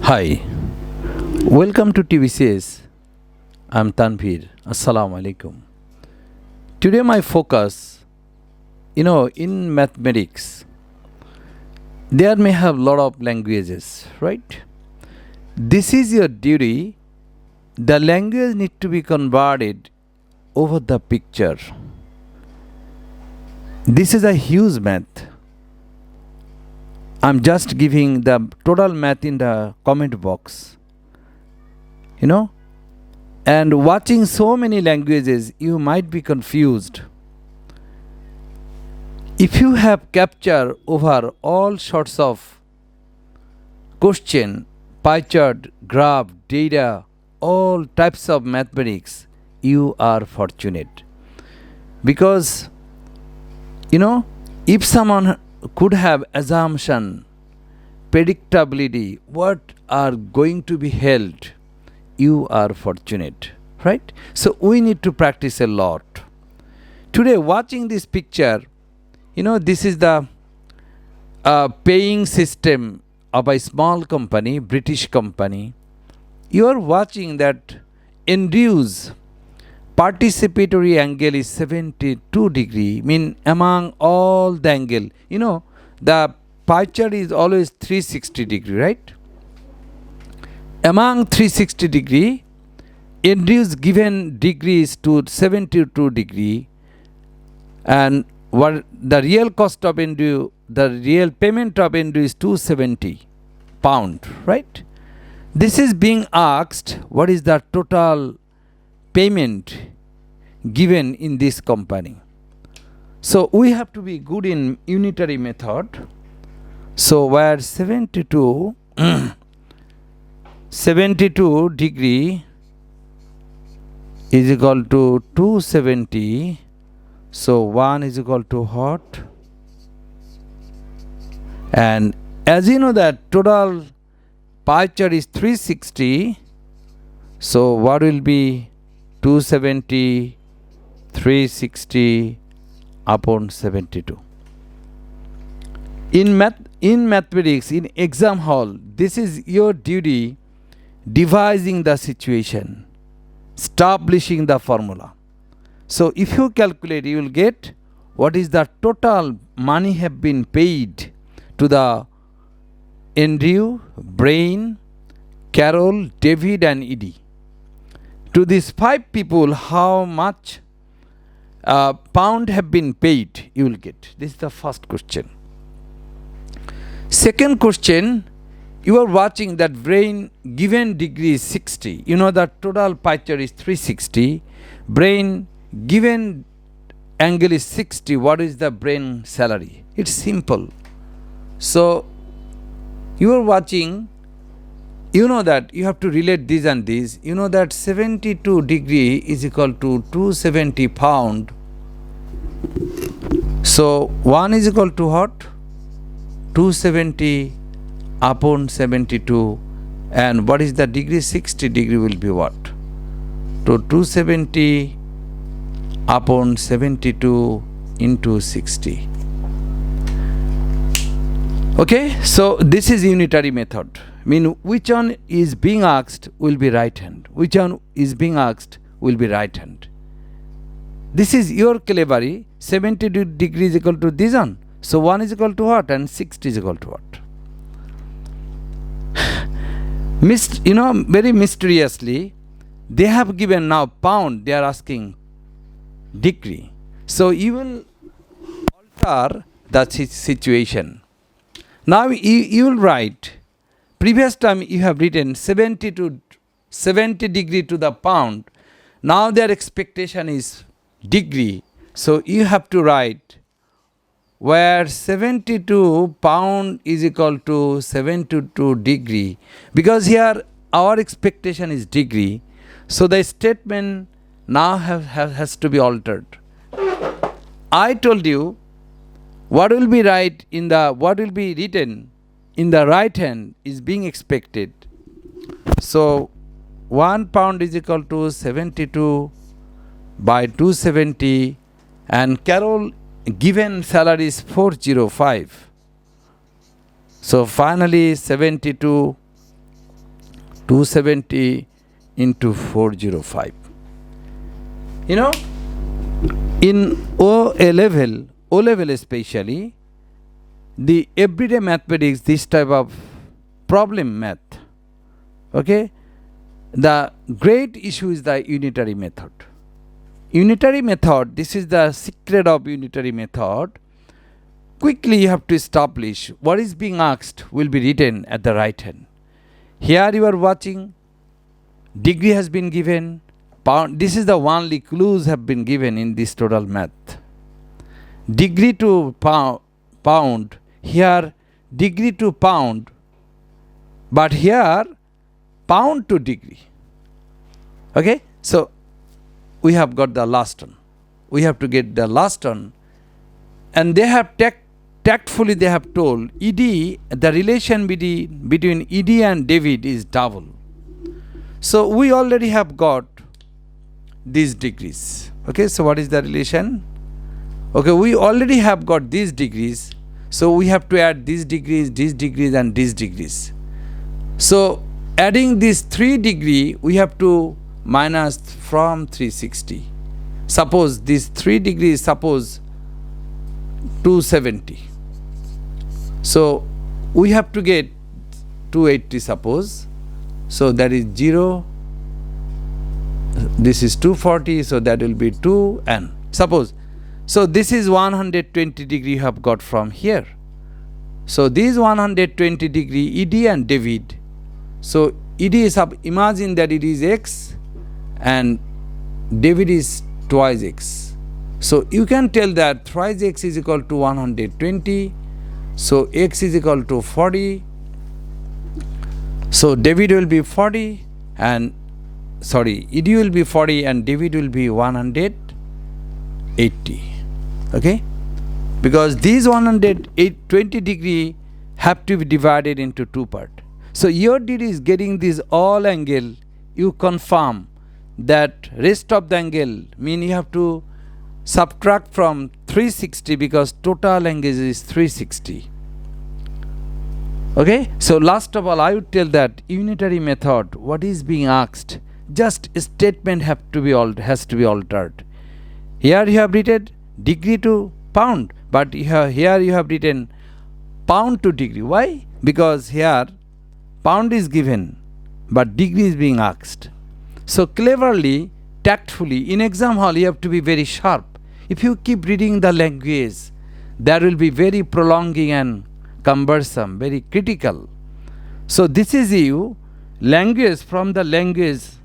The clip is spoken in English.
Hi, welcome to TVCS. I'm Tanvir. Assalamu alaikum. Today my focus, in mathematics, there may have lot of languages, right? This is your duty. The language need to be converted over the picture. This is a huge math. I'm just giving the total math in the comment box. And watching so many languages, you might be confused. If you have captured over all sorts of question, pie chart, graph, data, all types of mathematics, you are fortunate. Because, if someone could have assumption, predictability, what are going to be held, you are fortunate, right? So we need to practice a lot. Today, watching this picture, this is the paying system of a small company, British company. You are watching that induced participatory angle is 72 degree, among all the angle, the pie chart is always 360 degree, right? Among 360 degree, induced given degrees to 72 degree, and what the real cost of induced, the real payment of induced is 270 pound, right? This is being asked, what is the total payment given in this company? So we have to be good in unitary method. So where 72 degree is equal to 270, so 1 is equal to what? And as you know that total pie chart is 360, so what will be 270 360 upon 72? In mathematics, in exam hall, this is your duty, devising the situation, establishing the formula. So if you calculate, you will get what is the total money have been paid to the Andrew, Brain, Carol, David and Edie. To these 5 people, how much pound have been paid, you will get. This is the first question. Second question, you are watching that Brain given degree is 60. The total pie chart is 360. Brain given angle is 60. What is the Brain salary? It's simple. So you are watching, that you have to relate this and this. That 72 degree is equal to 270 pound. So 1 is equal to what? 270 upon 72. And what is the degree? 60 degree will be what? So 270 upon 72 into 60. Okay, so this is unitary method. Which one is being asked will be right hand. Which one is being asked will be right hand. This is your cleverly. 70 degree is equal to this one. So 1 is equal to what? And 60 is equal to what? Very mysteriously, they have given now pound. They are asking degree. So you will alter the situation. Now you will write, previous time you have written 70 degree to the pound. Now their expectation is degree. So you have to write where 72 pound is equal to 72 degree. Because here our expectation is degree. So the statement now has to be altered. I told you what will be written in the right hand is being expected. So 1 pound is equal to 72 by 270, and Carol given salary is 405. So finally 72 270 into 405. You know, in O level especially, the everyday mathematics, this type of problem math, okay, the great issue is the unitary method. Unitary method, this is the secret of unitary method. Quickly you have to establish what is being asked will be written at the right hand. Here you are watching, degree has been given, pound, this is the only clues have been given in this total math. Degree to pound, here degree to pound, but here pound to degree. Okay, so we have got the last one. We have to get the last one, and they have tactfully they have told ED, the relation between ED and David is double. So we already have got these degrees. Okay, so what is the relation? Okay, we already have got these degrees, so we have to add these degrees and these degrees. So adding this 3 degree, we have to minus from 360. Suppose this 3 degrees, suppose 270. So we have to get 280, suppose. So that is 0. This is 240, so that will be 2, and suppose. So this is 120 degree you have got from here. So this 120 degree ED and David. So ED is imagine that it is x and David is twice x. So you can tell that thrice x is equal to 120. So x is equal to 40. So David will be 40 and ED will be 40 and David will be 180. Okay, because these 120 degree have to be divided into 2 parts. So your degree is getting this all angle, you confirm that rest of the angle, mean you have to subtract from 360 because total angle is 360. Okay, so last of all I would tell that unitary method, what is being asked, just a statement has to be altered. Here you have written degree to pound, but here you have written pound to degree. Why? Because here pound is given but degree is being asked. So cleverly, tactfully, in exam hall you have to be very sharp. If you keep reading the language, that will be very prolonging and cumbersome, very critical. So this is you language, from the language